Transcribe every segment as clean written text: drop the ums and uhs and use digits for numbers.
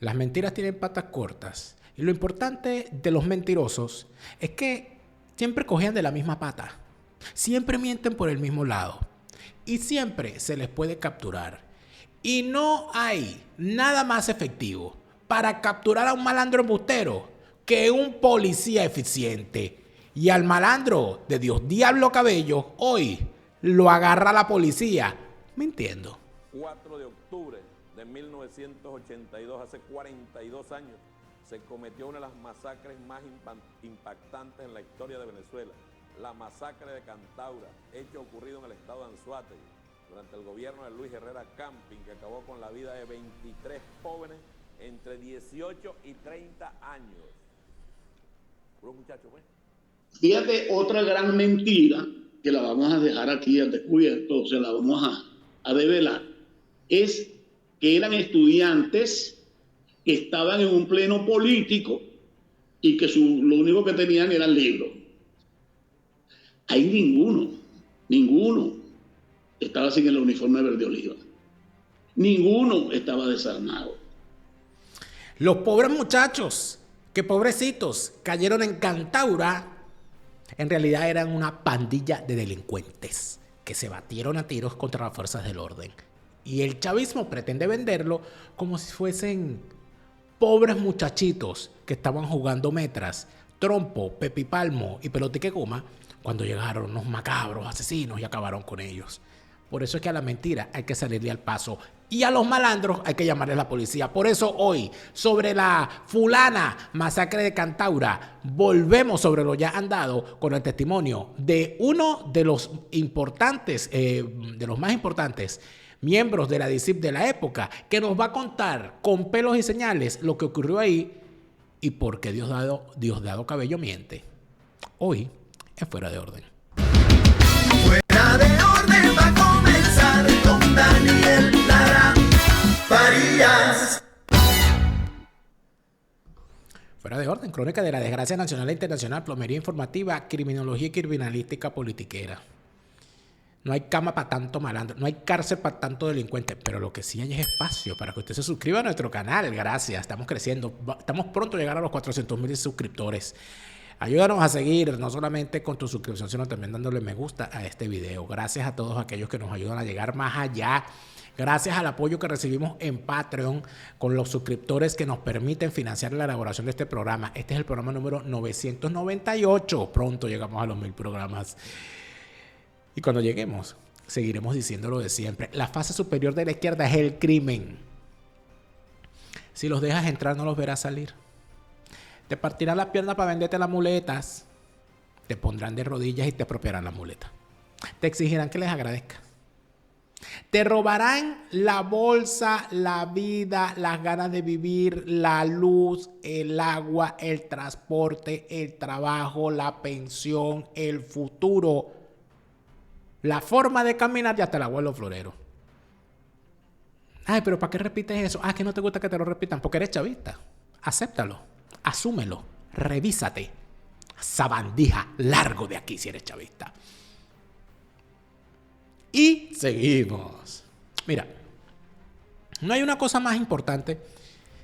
Las mentiras tienen patas cortas. Y lo importante de los mentirosos es que siempre cogían de la misma pata. Siempre mienten por el mismo lado. Y siempre se les puede capturar. Y no hay nada más efectivo para capturar a un malandro embustero que un policía eficiente. Y al malandro de Dios Diablo Cabello hoy lo agarra la policía mintiendo. 4 de octubre de 1982, hace 42 años, se cometió una de las masacres más impactantes en la historia de Venezuela, la masacre de Cantaura, hecho ocurrido en el estado de Anzoátegui, durante el gobierno de Luis Herrera Camping, que acabó con la vida de 23 jóvenes entre 18 y 30 años. Puros muchachos, pues. Fíjate, otra gran mentira que la vamos a dejar aquí al descubierto, o sea, la vamos a develar, es que eran estudiantes que estaban en un pleno político y que lo único que tenían eran libros. Ahí ninguno estaba sin el uniforme verde oliva. Ninguno estaba desarmado. Los pobres muchachos, que pobrecitos, cayeron en Cantaura, en realidad eran una pandilla de delincuentes que se batieron a tiros contra las fuerzas del orden. Y el chavismo pretende venderlo como si fuesen pobres muchachitos que estaban jugando metras, trompo, pepipalmo y pelotique goma cuando llegaron unos macabros asesinos y acabaron con ellos. Por eso es que a la mentira hay que salirle al paso y a los malandros hay que llamarles a la policía. Por eso hoy, sobre la fulana masacre de Cantaura, volvemos sobre lo ya andado con el testimonio de uno de los importantes, de los más importantes miembros de la DICIP de la época, que nos va a contar con pelos y señales lo que ocurrió ahí y por qué Diosdado Cabello miente. Hoy es Fuera de Orden. Fuera de orden va a comenzar con Daniel Lara Farías. Fuera de Orden, crónica de la desgracia nacional e internacional, plomería informativa, criminología y criminalística politiquera. No hay cama para tanto malandro, no hay cárcel para tanto delincuente, pero lo que sí hay es espacio para que usted se suscriba a nuestro canal. Gracias, estamos creciendo, estamos pronto a llegar a los 400,000 suscriptores. Ayúdanos a seguir, no solamente con tu suscripción, sino también dándole me gusta a este video. Gracias a todos aquellos que nos ayudan a llegar más allá. Gracias al apoyo que recibimos en Patreon con los suscriptores que nos permiten financiar la elaboración de este programa. Este es el programa número 998. Pronto llegamos a los 1000 programas. Y cuando lleguemos, seguiremos diciendo lo de siempre. La fase superior de la izquierda es el crimen. Si los dejas entrar, no los verás salir. Te partirán las piernas para venderte las muletas. Te pondrán de rodillas y te apropiarán las muletas. Te exigirán que les agradezcas. Te robarán la bolsa, la vida, las ganas de vivir, la luz, el agua, el transporte, el trabajo, la pensión, el futuro, la forma de caminar y hasta el abuelo florero. Ay, pero ¿para qué repites eso? Ah, que no te gusta que te lo repitan porque eres chavista. Acéptalo, asúmelo, revísate. Sabandija, largo de aquí si eres chavista. Y seguimos. Mira, no hay una cosa más importante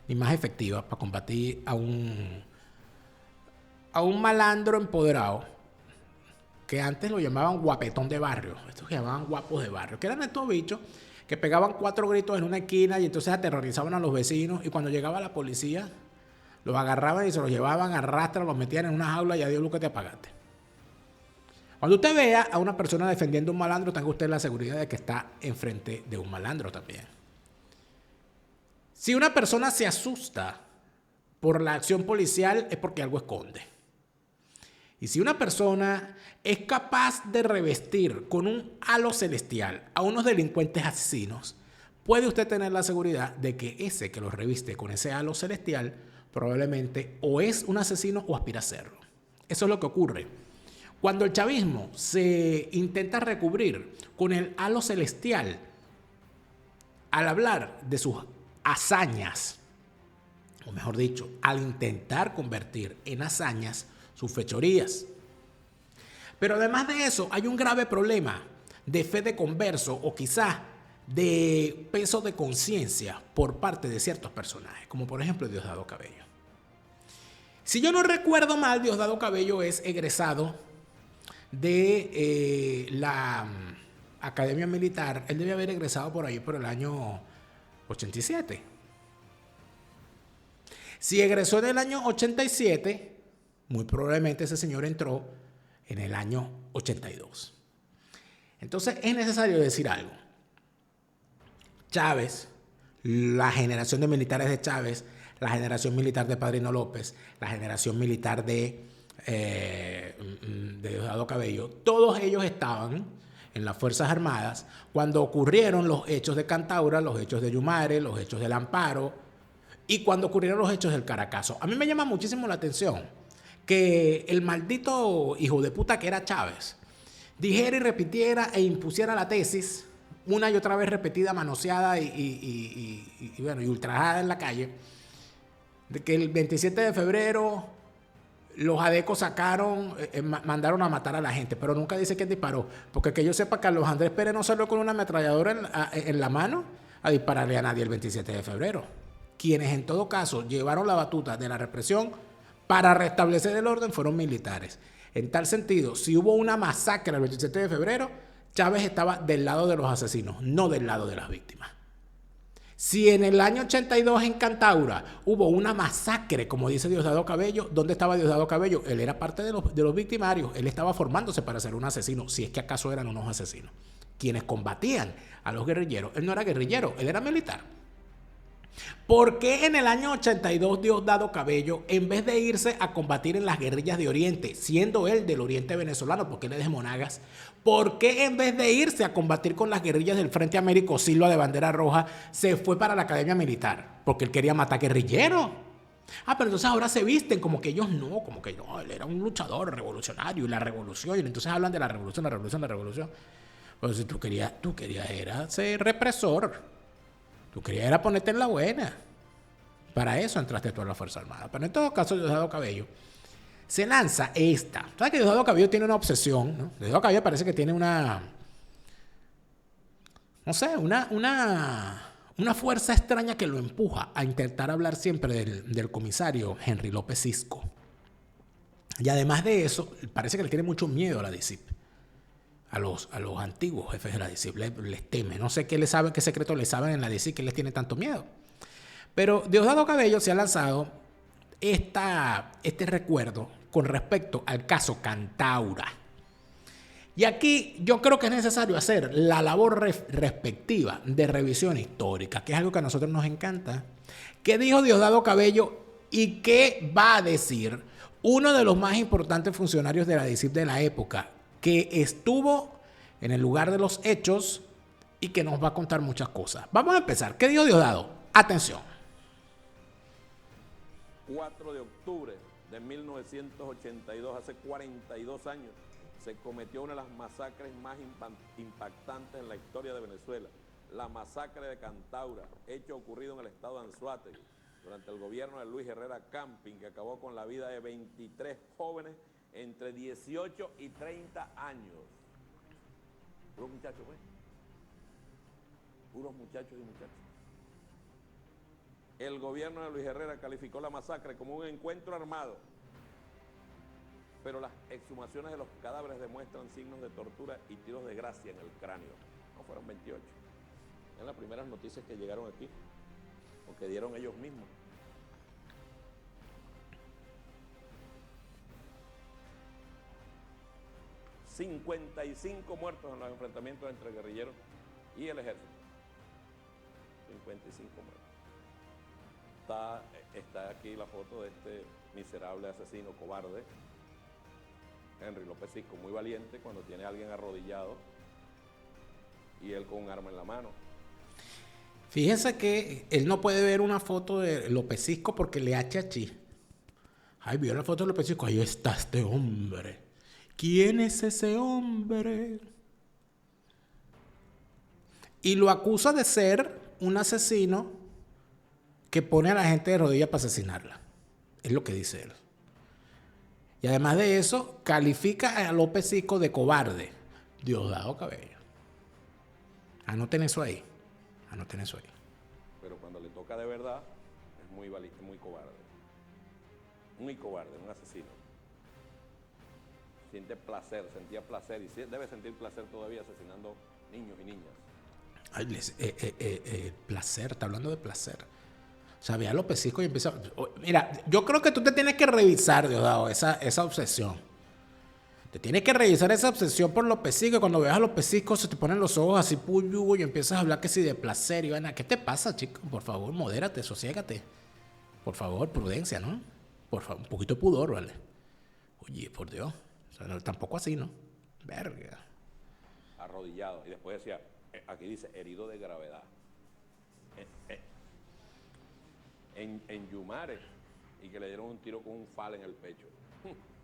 ni más efectiva para combatir a un malandro empoderado que antes lo llamaban guapetón de barrio. Estos que llamaban guapos de barrio, que eran estos bichos que pegaban 4 gritos en una esquina y entonces aterrorizaban a los vecinos, y cuando llegaba la policía los agarraban y se los llevaban a rastro, los metían en una jaula y adiós lo que te apagaste. Cuando usted vea a una persona defendiendo a un malandro, tenga usted la seguridad de que está enfrente de un malandro también. Si una persona se asusta por la acción policial es porque algo esconde. Y si una persona es capaz de revestir con un halo celestial a unos delincuentes asesinos, puede usted tener la seguridad de que ese que los reviste con ese halo celestial probablemente o es un asesino o aspira a serlo. Eso es lo que ocurre. Cuando el chavismo se intenta recubrir con el halo celestial al hablar de sus hazañas, o mejor dicho, al intentar convertir en hazañas sus fechorías. Pero además de eso, hay un grave problema de fe de converso o quizás de peso de conciencia por parte de ciertos personajes, como por ejemplo Diosdado Cabello. Si yo no recuerdo mal, Diosdado Cabello es egresado de la Academia Militar. Él debe haber egresado por ahí por el año 87. Si egresó en el año 87, muy probablemente ese señor entró en el año 82. Entonces es necesario decir algo. Chávez, la generación de militares de Chávez, la generación militar de Padrino López, la generación militar de Diosdado Cabello, todos ellos estaban en las Fuerzas Armadas cuando ocurrieron los hechos de Cantaura, los hechos de Yumare, los hechos del Amparo y cuando ocurrieron los hechos del Caracazo. A mí me llama muchísimo la atención que el maldito hijo de puta que era Chávez dijera y repitiera e impusiera la tesis una y otra vez repetida, manoseada y ultrajada en la calle, de que el 27 de febrero los adecos sacaron, mandaron a matar a la gente, pero nunca dice quién disparó, porque que yo sepa, Carlos Andrés Pérez no salió con una ametralladora en la mano a dispararle a nadie el 27 de febrero. Quienes en todo caso llevaron la batuta de la represión para restablecer el orden fueron militares. En tal sentido, si hubo una masacre el 27 de febrero, Chávez estaba del lado de los asesinos, no del lado de las víctimas. Si en el año 82 en Cantaura hubo una masacre, como dice Diosdado Cabello, ¿dónde estaba Diosdado Cabello? Él era parte de los victimarios, él estaba formándose para ser un asesino, si es que acaso eran unos asesinos. Quienes combatían a los guerrilleros, él no era guerrillero, él era militar. ¿Por qué en el año 82 Diosdado Cabello, en vez de irse a combatir en las guerrillas de Oriente, siendo él del Oriente venezolano, porque él es de Monagas, por qué en vez de irse a combatir con las guerrillas del Frente Américo Silva de bandera roja, se fue para la Academia Militar? Porque él quería matar guerrilleros. Pero entonces ahora se visten como que ellos no, como que no, él era un luchador revolucionario y la revolución, y entonces hablan de la revolución, la revolución, la revolución. Pues si tú querías era ser represor. Tú querías era ponerte en la buena. Para eso entraste tú a la Fuerza Armada. Pero en todo caso, Diosdado Cabello se lanza esta. ¿Sabes que Diosdado Cabello tiene una obsesión, ¿no? Diosdado Cabello parece que tiene una fuerza extraña que lo empuja a intentar hablar siempre del comisario Henry López Cisco. Y además de eso, parece que le tiene mucho miedo a la DICIP. A los antiguos jefes de la DICIP les teme. No sé qué secreto le saben en la DICIP que les tiene tanto miedo. Pero Diosdado Cabello se ha lanzado este recuerdo con respecto al caso Cantaura. Y aquí yo creo que es necesario hacer la labor respectiva de revisión histórica, que es algo que a nosotros nos encanta. ¿Qué dijo Diosdado Cabello y qué va a decir uno de los más importantes funcionarios de la DICIP de la época, que estuvo en el lugar de los hechos y que nos va a contar muchas cosas? Vamos a empezar. ¿Qué dijo Diosdado? Atención. 4 de octubre de 1982, hace 42 años, se cometió una de las masacres más impactantes en la historia de Venezuela. La masacre de Cantaura, hecho ocurrido en el estado de Anzoátegui, durante el gobierno de Luis Herrera Camping, que acabó con la vida de 23 jóvenes entre 18 y 30 años. Puros muchachos, ¿ves? Puros muchachos y muchachas. El gobierno de Luis Herrera calificó la masacre como un encuentro armado, pero las exhumaciones de los cadáveres demuestran signos de tortura y tiros de gracia en el cráneo. No fueron 28. En las primeras noticias que llegaron aquí, o que dieron ellos mismos. ...55 muertos en los enfrentamientos entre guerrilleros y el ejército. 55 muertos. Está aquí la foto de este miserable asesino cobarde, Henry López Cisco, muy valiente cuando tiene a alguien arrodillado y él con un arma en la mano. Fíjense que él no puede ver una foto de López Cisco porque le achachí. Ay, vio la foto de López Cisco. Ahí está este hombre. ¿Quién es ese hombre? Y lo acusa de ser un asesino que pone a la gente de rodillas para asesinarla. Es lo que dice él. Y además de eso, califica a López Cisco de cobarde. Diosdado Cabello. Anoten eso ahí. Anoten eso ahí. Pero cuando le toca de verdad, es muy valiente, muy cobarde. Muy cobarde, un asesino. Sentía placer y debe sentir placer todavía asesinando niños y niñas. Ay, placer, está hablando de placer. O sea, ve a los pesiscos y empieza... Mira, yo creo que tú te tienes que revisar, Diosdado, esa obsesión. Te tienes que revisar esa obsesión por los pesiscos. Cuando veas a los pesiscos se te ponen los ojos así puyugo y empiezas a hablar que si de placer. Y bueno, ¿qué te pasa, chico? Por favor, modérate, sosiégate. Por favor, prudencia, ¿no? Por favor, un poquito de pudor, ¿vale? Oye, por Dios. O sea, no, tampoco así, ¿no? Verga. Arrodillado. Y después decía, aquí dice, herido de gravedad. En Yumare, y que le dieron un tiro con un fal en el pecho.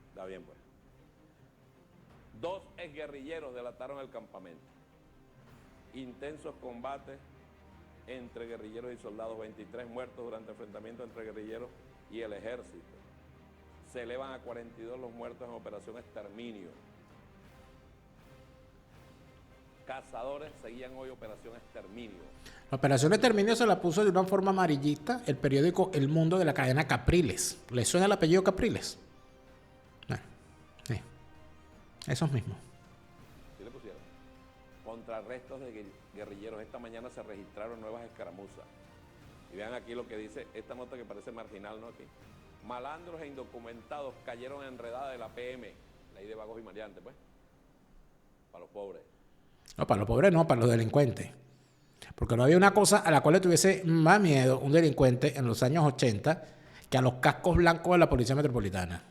Está bien, pues. 2 exguerrilleros delataron el campamento. Intensos combates entre guerrilleros y soldados. 23 muertos durante enfrentamientos entre guerrilleros y el ejército. Se elevan a 42 los muertos en Operación Exterminio. Cazadores seguían hoy Operación Exterminio. La Operación Exterminio se la puso de una forma amarillista el periódico El Mundo de la cadena Capriles. ¿Le suena el apellido Capriles? No. Sí. Esos mismos. ¿Sí le pusieron? Contra restos de guerrilleros. Esta mañana se registraron nuevas escaramuzas. Y vean aquí lo que dice esta nota que parece marginal, ¿no? Aquí. Malandros e indocumentados cayeron en enredada de la PM. Ley de vagos y maleantes, pues. Para los pobres. No, para los pobres no, para los delincuentes. Porque no había una cosa a la cual le tuviese más miedo un delincuente en los años 80 que a los cascos blancos de la Policía Metropolitana.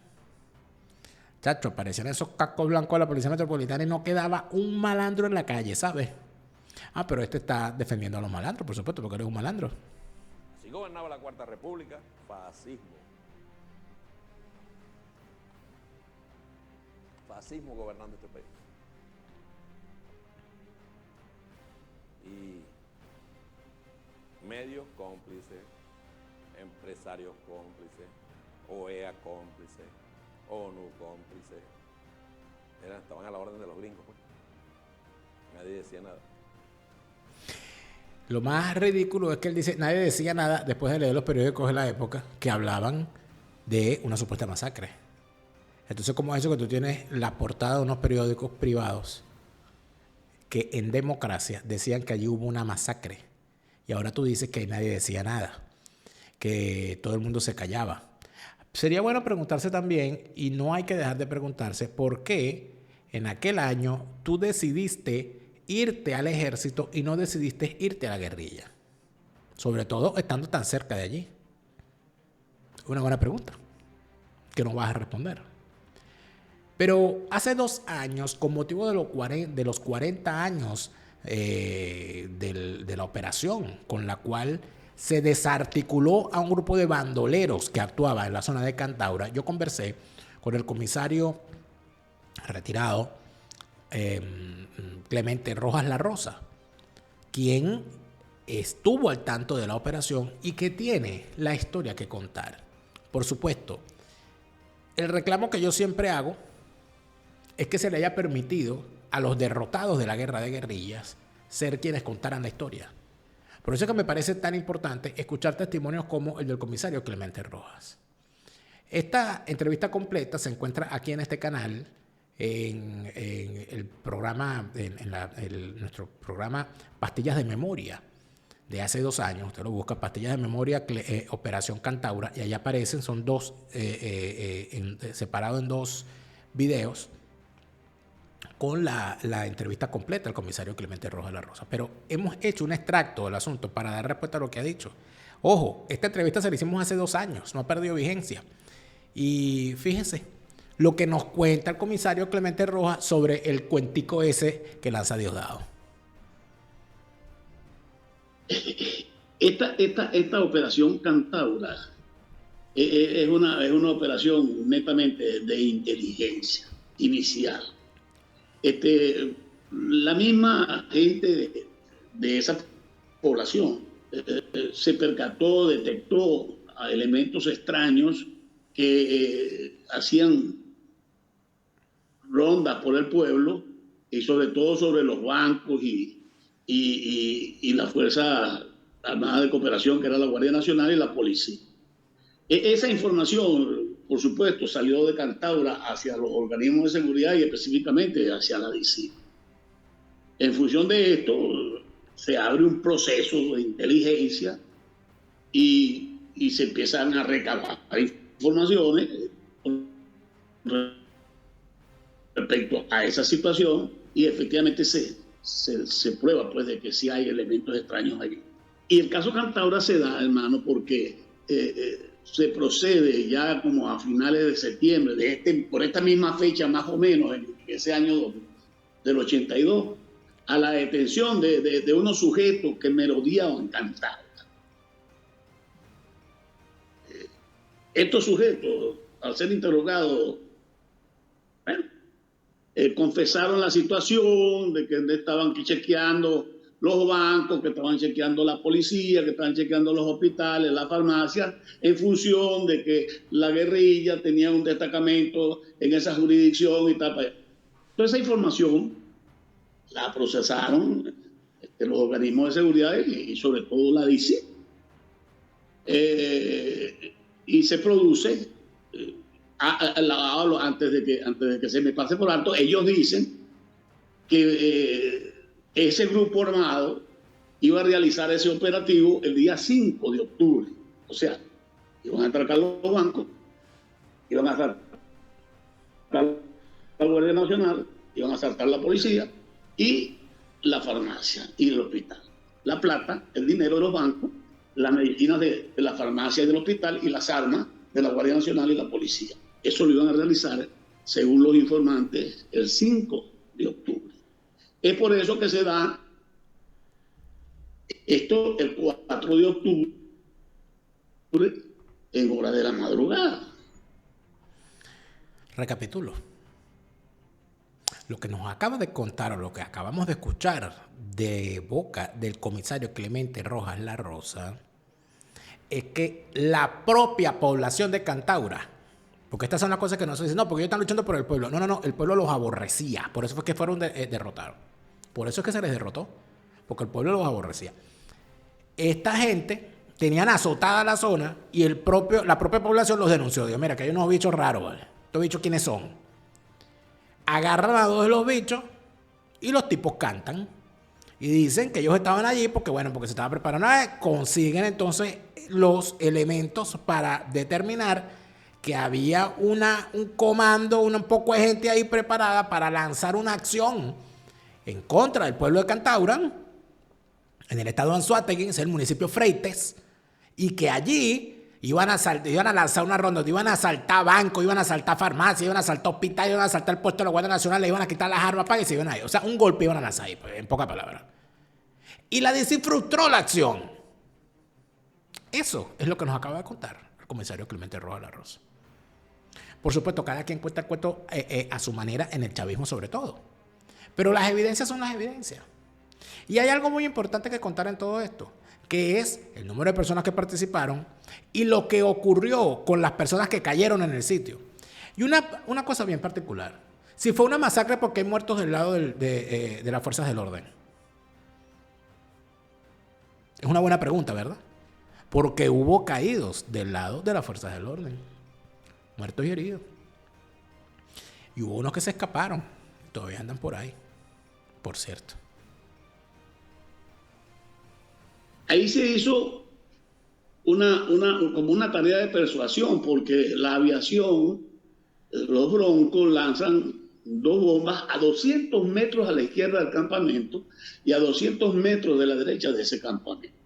Chacho, aparecían esos cascos blancos de la Policía Metropolitana y no quedaba un malandro en la calle, ¿sabes? Ah, pero este está defendiendo a los malandros, por supuesto, porque eres un malandro. Así gobernaba la Cuarta República, fascismo. Fascismo gobernando este país. Y medios cómplices, empresarios cómplices, OEA cómplice, ONU cómplice. Estaban a la orden de los gringos, pues. Nadie decía nada. Lo más ridículo es que él dice, nadie decía nada después de leer los periódicos de la época que hablaban de una supuesta masacre. Entonces, ¿cómo es eso que tú tienes la portada de unos periódicos privados que en democracia decían que allí hubo una masacre? Y ahora tú dices que nadie decía nada, que todo el mundo se callaba. Sería bueno preguntarse también, y no hay que dejar de preguntarse, ¿por qué en aquel año tú decidiste irte al ejército y no decidiste irte a la guerrilla? Sobre todo estando tan cerca de allí. Una buena pregunta que no vas a responder. Pero hace 2 años, con motivo de los 40 años de la operación, con la cual se desarticuló a un grupo de bandoleros que actuaba en la zona de Cantaura, yo conversé con el comisario retirado Clemente Rojas La Rosa, quien estuvo al tanto de la operación y que tiene la historia que contar. Por supuesto, el reclamo que yo siempre hago es que se le haya permitido a los derrotados de la guerra de guerrillas ser quienes contaran la historia. Por eso es que me parece tan importante escuchar testimonios como el del comisario Clemente Rojas. Esta entrevista completa se encuentra aquí en este canal, en el programa, nuestro programa Pastillas de Memoria de hace 2 años. Usted lo busca, Pastillas de Memoria, Operación Cantaura, y ahí aparecen, son 2, separados en 2 videos, con la entrevista completa al comisario Clemente Rojas La Rosa. Pero hemos hecho un extracto del asunto para dar respuesta a lo que ha dicho. Ojo, esta entrevista se la hicimos hace 2 años, no ha perdido vigencia. Y fíjense lo que nos cuenta el comisario Clemente Rojas sobre el cuentico ese que lanza Diosdado. Esta operación Cantaura es una operación netamente de inteligencia inicial. La misma gente de esa población se percató, detectó a elementos extraños que hacían rondas por el pueblo y sobre todo sobre los bancos y y la Fuerza Armada de Cooperación, que era la Guardia Nacional, y la policía. Esa información, por supuesto, salió de Cantaura hacia los organismos de seguridad y específicamente hacia la DICI. En función de esto, se abre un proceso de inteligencia y se empiezan a recabar informaciones respecto a esa situación y efectivamente se prueba pues de que sí hay elementos extraños allí. Y el caso Cantaura se da, hermano, porque se procede ya como a finales de septiembre, por esta misma fecha más o menos, en ese año del 82, a la detención de unos sujetos que merodeaban Cantaura. Estos sujetos, al ser interrogados, bueno, confesaron la situación de que estaban chequeando los bancos, que estaban chequeando la policía, que estaban chequeando los hospitales, las farmacias, en función de que la guerrilla tenía un destacamento en esa jurisdicción y tal. Toda esa información la procesaron los organismos de seguridad y sobre todo la DICI. Y se produce, antes de que se me pase por alto, ellos dicen que ese grupo armado iba a realizar ese operativo el día 5 de octubre. O sea, iban a atracar los bancos, iban a asaltar la Guardia Nacional, iban a asaltar la policía y la farmacia y el hospital. La plata, el dinero de los bancos, las medicinas de la farmacia y del hospital y las armas de la Guardia Nacional y la policía. Eso lo iban a realizar, según los informantes, el 5 de octubre. Es por eso que se da esto el 4 de octubre en hora de la madrugada. Recapitulo. Lo que nos acaba de contar o lo que acabamos de escuchar de boca del comisario Clemente Rojas La Rosa es que la propia población de Cantaura, porque estas son las cosas que no se dicen, no, porque ellos están luchando por el pueblo. No, el pueblo los aborrecía, por eso fue que fueron derrotados. Por eso es que se les derrotó, porque el pueblo los aborrecía. Esta gente tenían azotada la zona y la propia población los denunció. Digo, mira, que hay unos bichos raros, ¿vale? ¿Estos bichos quiénes son? Agarran a dos de los bichos y los tipos cantan. Y dicen que ellos estaban allí porque se estaban preparando. Consiguen entonces los elementos para determinar que había un comando, un poco de gente ahí preparada para lanzar una acción en contra del pueblo de Cantaura, en el estado de Anzoátegui, es el municipio Freites, y que allí iban a lanzar una ronda, iban a asaltar bancos, iban a asaltar farmacias, iban a asaltar hospitales, iban a asaltar el puesto de la Guardia Nacional, le iban a quitar las armas para que se iban a ir. O sea, un golpe iban a lanzar ahí, en pocas palabras. Y la DICI frustró la acción. Eso es lo que nos acaba de contar el comisario Clemente Rojas La Rosa. Por supuesto, cada quien cuenta el cuento a su manera, en el chavismo sobre todo. Pero las evidencias son las evidencias. Y hay algo muy importante que contar en todo esto, que es el número de personas que participaron y lo que ocurrió con las personas que cayeron en el sitio. Y una cosa bien particular. Si fue una masacre, ¿por qué hay muertos del lado de las fuerzas del orden? Es una buena pregunta, ¿verdad? Porque hubo caídos del lado de las fuerzas del orden. Muertos y heridos. Y hubo unos que se escaparon. Todavía andan por ahí. Por cierto. Ahí se hizo como una tarea de persuasión, porque la aviación, los Broncos lanzan 2 bombas a 200 metros a la izquierda del campamento y a 200 metros de la derecha de ese campamento,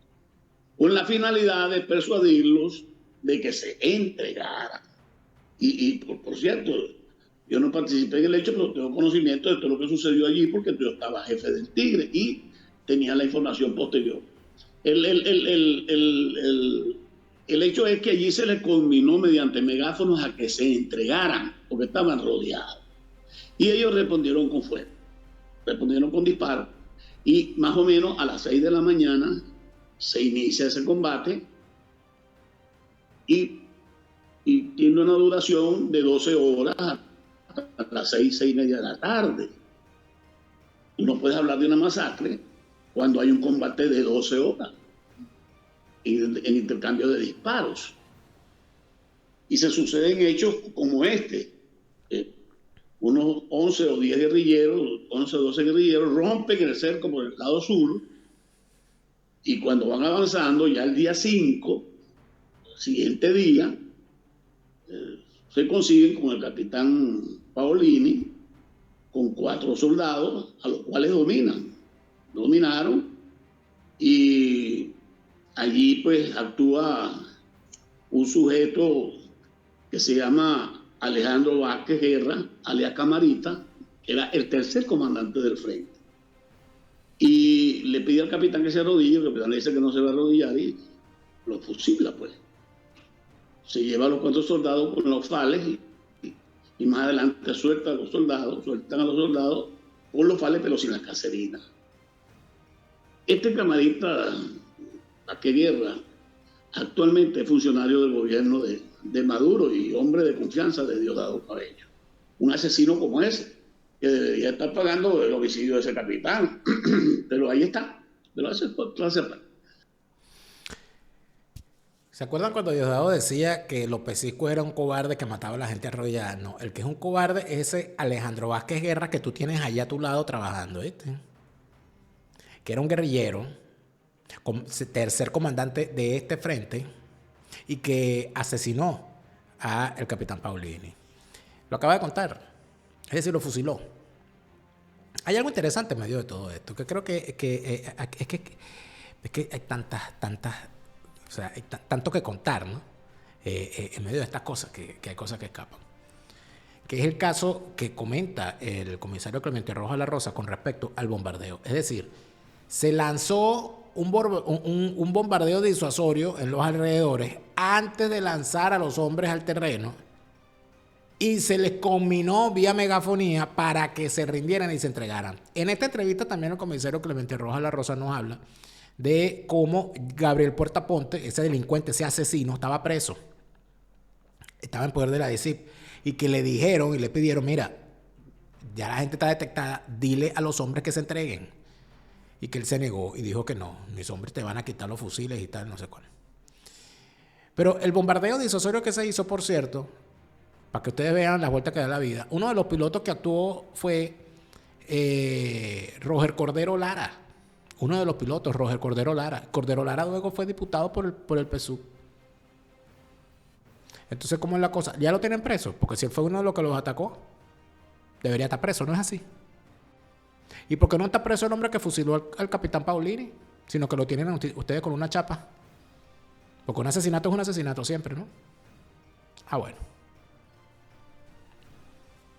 con la finalidad de persuadirlos de que se entregaran. Y por cierto, yo no participé en el hecho, pero tengo conocimiento de todo lo que sucedió allí porque yo estaba jefe del Tigre y tenía la información posterior. El hecho es que allí se les conminó mediante megáfonos a que se entregaran porque estaban rodeados. Y ellos respondieron con fuego, respondieron con disparos. Y más o menos a las 6 de la mañana se inicia ese combate y tiene una duración de 12 horas hasta las 6:30 de la tarde. Tú no puedes hablar de una masacre cuando hay un combate de 12 horas en intercambio de disparos. Y se suceden hechos como este. Unos 11 o 10 guerrilleros, 11 o 12 guerrilleros rompen el cerco por el lado sur, y cuando van avanzando, ya el día 5, el siguiente día, se consiguen con el capitán Paolini, con 4 soldados, a los cuales dominaron, y allí pues actúa un sujeto que se llama Alejandro Vázquez Guerra, alias Camarita, que era el tercer comandante del frente. Y le pide al capitán que se arrodille, el capitán le dice que no se va a arrodillar y lo fusila, pues. Se lleva a los 4 soldados con los fales y más adelante sueltan a los soldados con los fales, pero sin la caserina. Este Camarita Vázquez Guerra actualmente es funcionario del gobierno de Maduro y hombre de confianza de Diosdado Cabello. Un asesino como ese, que debería estar pagando el homicidio de ese capitán. Pero ahí está. Pero hace parte. ¿Se acuerdan cuando Diosdado decía que López Cisco era un cobarde que mataba a la gente arrodillada? No, el que es un cobarde es ese Alejandro Vázquez Guerra que tú tienes allá a tu lado trabajando, ¿viste? Que era un guerrillero, tercer comandante de este frente, y que asesinó al capitán Paolini. Lo acaba de contar. Es decir, lo fusiló. Hay algo interesante en medio de todo esto, que creo que hay tantas, o sea, hay tanto que contar, ¿no? En medio de estas cosas, que hay cosas que escapan. Que es el caso que comenta el comisario Clemente Rojas La Rosa con respecto al bombardeo. Es decir, se lanzó un bombardeo disuasorio en los alrededores antes de lanzar a los hombres al terreno, y se les combinó vía megafonía para que se rindieran y se entregaran. En esta entrevista también el comisario Clemente Rojas La Rosa nos habla de cómo Gabriel Puertaponte, ese delincuente, ese asesino, estaba preso. Estaba en poder de la DICIP. Y que le dijeron y le pidieron, mira, ya la gente está detectada, dile a los hombres que se entreguen. Y que él se negó y dijo que no, mis hombres te van a quitar los fusiles y tal, no sé cuál. Pero el bombardeo disuasorio que se hizo, por cierto, para que ustedes vean las vueltas que da la vida, uno de los pilotos que actuó fue Roger Cordero Lara. Uno de los pilotos, Roger Cordero Lara. Cordero Lara luego fue diputado por el PSUV. Entonces, ¿cómo es la cosa? Ya lo tienen preso, porque si él fue uno de los que los atacó, debería estar preso, ¿no es así? ¿Y por qué no está preso el hombre que fusiló al capitán Paolini? Sino que lo tienen ustedes con una chapa. Porque un asesinato es un asesinato siempre, ¿no? Ah, bueno.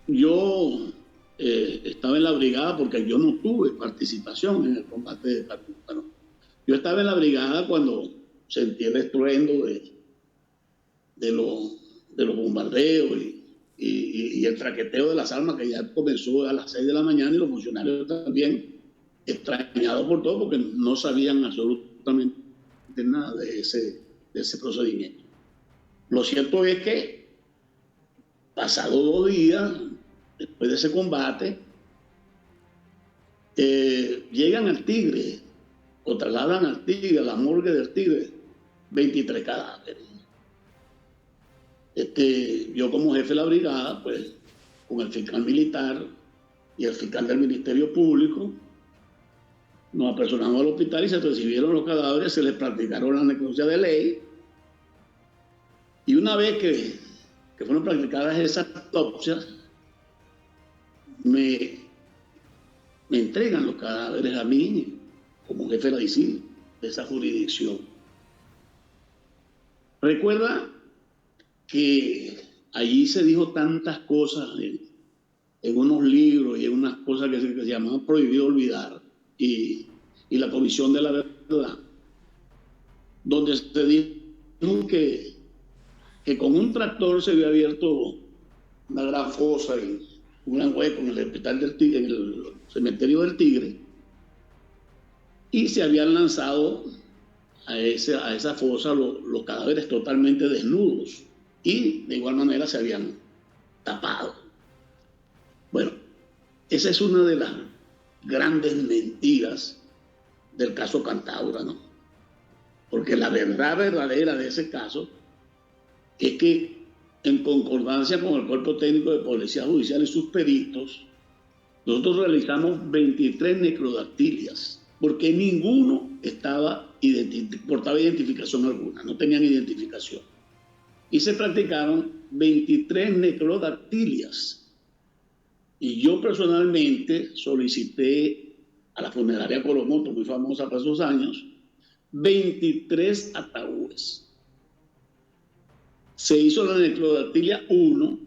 Yo estaba en la brigada porque yo no tuve participación en el combate de Carúpano. Yo estaba en la brigada cuando sentí el estruendo de los bombardeos y el traqueteo de las armas, que ya comenzó a las 6 de la mañana, y los funcionarios también extrañados por todo porque no sabían absolutamente nada de ese procedimiento. Lo cierto es que pasado 2 días después de ese combate, llegan al Tigre, o trasladan al Tigre, a la morgue del Tigre, 23 cadáveres. Yo como jefe de la brigada, pues, con el fiscal militar y el fiscal del Ministerio Público, nos apersonamos al hospital y se recibieron los cadáveres, se les practicaron la necropsia de ley, y una vez que fueron practicadas esas autopsias, me entregan los cadáveres a mí como jefe de la DICIP, de esa jurisdicción. Recuerda que allí se dijo tantas cosas en unos libros y en unas cosas que se llamaban Prohibido Olvidar y la Comisión de la Verdad, donde se dijo que con un tractor se había abierto una gran fosa y un gran hueco en el hospital del Tigre, en el cementerio del Tigre, y se habían lanzado a esa fosa los cadáveres totalmente desnudos, y de igual manera se habían tapado. Bueno, esa es una de las grandes mentiras del caso Cantaura, ¿no? Porque la verdad verdadera de ese caso es que, en concordancia con el Cuerpo Técnico de Policía Judicial y sus peritos, nosotros realizamos 23 necrodactilias, porque ninguno portaba identificación alguna, no tenían identificación. Y se practicaron 23 necrodactilias. Y yo personalmente solicité a la funeraria Coromoto, muy famosa por esos años, 23 ataúdes. Se hizo la necrodactilia 1,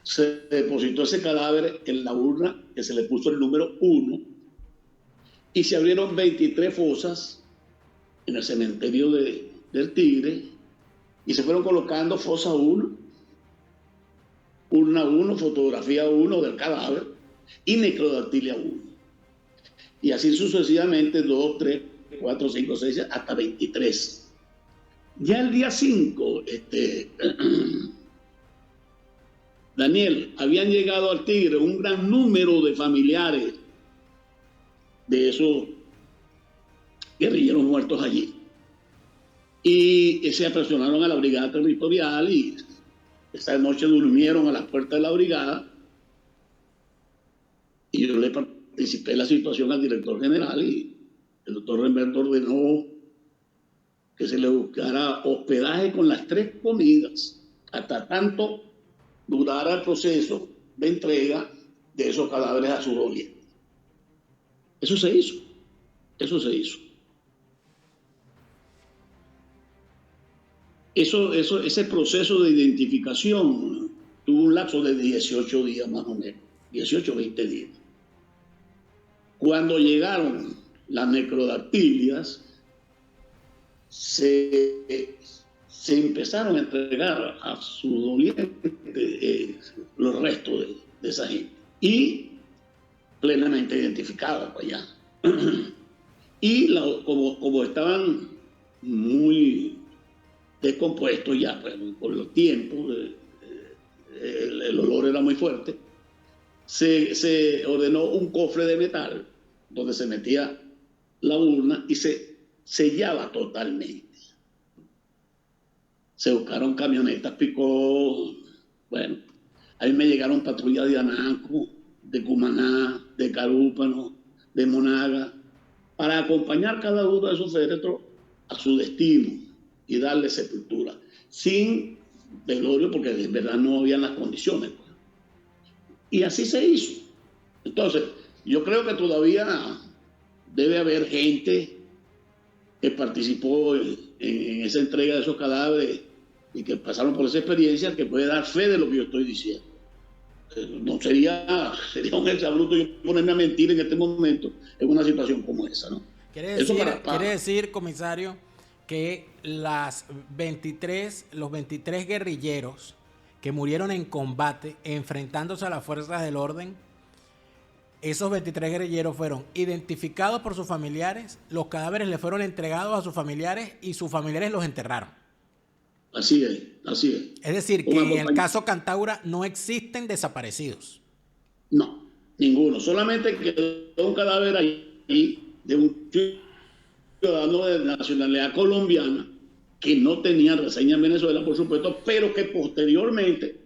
se depositó ese cadáver en la urna que se le puso el número 1 y se abrieron 23 fosas en el cementerio del Tigre y se fueron colocando fosa 1, urna 1, fotografía 1 del cadáver y necrodactilia 1. Y así sucesivamente 2, 3, 4, 5, 6, hasta 23. Ya el día 5, Daniel, habían llegado al Tigre un gran número de familiares de esos guerrilleros muertos allí. Y se apresionaron a la brigada territorial y esa noche durmieron a las puertas de la brigada. Y yo le participé en la situación al director general y el doctor Remberto ordenó que se le buscara hospedaje con las 3 comidas hasta tanto durara el proceso de entrega de esos cadáveres a su doliente. Eso se hizo. Ese proceso de identificación tuvo un lapso de 18 días más o menos, 18 o 20 días. Cuando llegaron las necrodactilias, se empezaron a entregar a su doliente los restos de esa gente y plenamente identificados allá. Y como estaban muy descompuestos ya, pues, por los tiempos, el olor era muy fuerte, se ordenó un cofre de metal donde se metía la urna y se sellaba totalmente. Se buscaron camionetas Picó, bueno, ahí me llegaron patrullas de Anaco, de Cumaná, de Carúpano, de Monaga, para acompañar cada uno de esos féretros a su destino y darle sepultura, sin velorio, porque de verdad no habían las condiciones. Y así se hizo. Entonces, yo creo que todavía debe haber gente que participó en esa entrega de esos cadáveres y que pasaron por esa experiencia, que puede dar fe de lo que yo estoy diciendo. No sería un exabrupto yo ponerme a mentir en este momento en una situación como esa, ¿no? Quiere decir, comisario, que los 23 guerrilleros que murieron en combate enfrentándose a las fuerzas del orden, esos 23 guerrilleros fueron identificados por sus familiares, los cadáveres le fueron entregados a sus familiares y sus familiares los enterraron. Así es. Es decir, que en el caso Cantaura no existen desaparecidos. No, ninguno. Solamente quedó un cadáver ahí de un ciudadano de nacionalidad colombiana que no tenía reseña en Venezuela, por supuesto, pero que posteriormente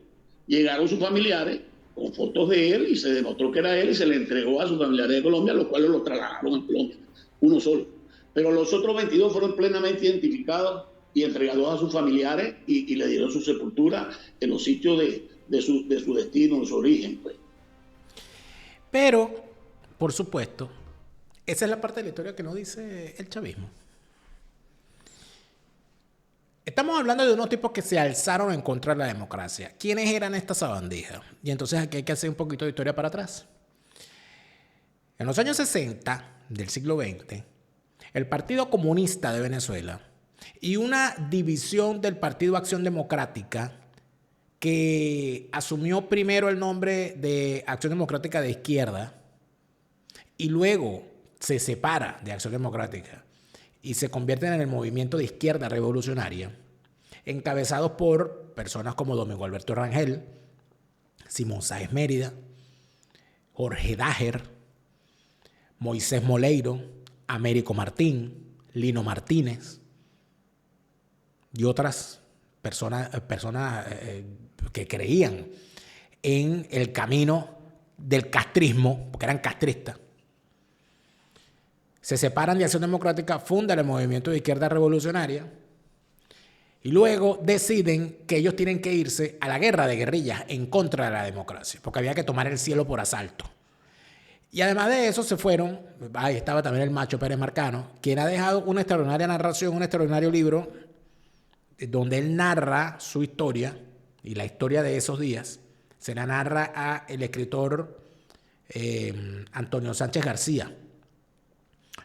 llegaron sus familiares con fotos de él y se demostró que era él y se le entregó a sus familiares de Colombia, los cuales lo trasladaron a Colombia, uno solo. Pero los otros 22 fueron plenamente identificados y entregados a sus familiares y le dieron su sepultura en los sitios de su destino, de su origen, pues. Pero, por supuesto, esa es la parte de la historia que no dice el chavismo. Estamos hablando de unos tipos que se alzaron en contra de la democracia. ¿Quiénes eran estas sabandijas? Y entonces aquí hay que hacer un poquito de historia para atrás. En los años 60 del siglo XX, el Partido Comunista de Venezuela y una división del Partido Acción Democrática que asumió primero el nombre de Acción Democrática de Izquierda y luego se separa de Acción Democrática y se convierten en el movimiento de izquierda revolucionaria, encabezados por personas como Domingo Alberto Rangel, Simón Sáenz Mérida, Jorge Dager, Moisés Moleiro, Américo Martín, Lino Martínez y otras personas que creían en el camino del castrismo, porque eran castristas. Se separan de Acción Democrática, fundan el Movimiento de Izquierda Revolucionaria y luego deciden que ellos tienen que irse a la guerra de guerrillas en contra de la democracia, porque había que tomar el cielo por asalto. Y además de eso se fueron, ahí estaba también el Macho Pérez Marcano, quien ha dejado una extraordinaria narración, un extraordinario libro, donde él narra su historia y la historia de esos días. Se la narra a el escritor Antonio Sánchez García.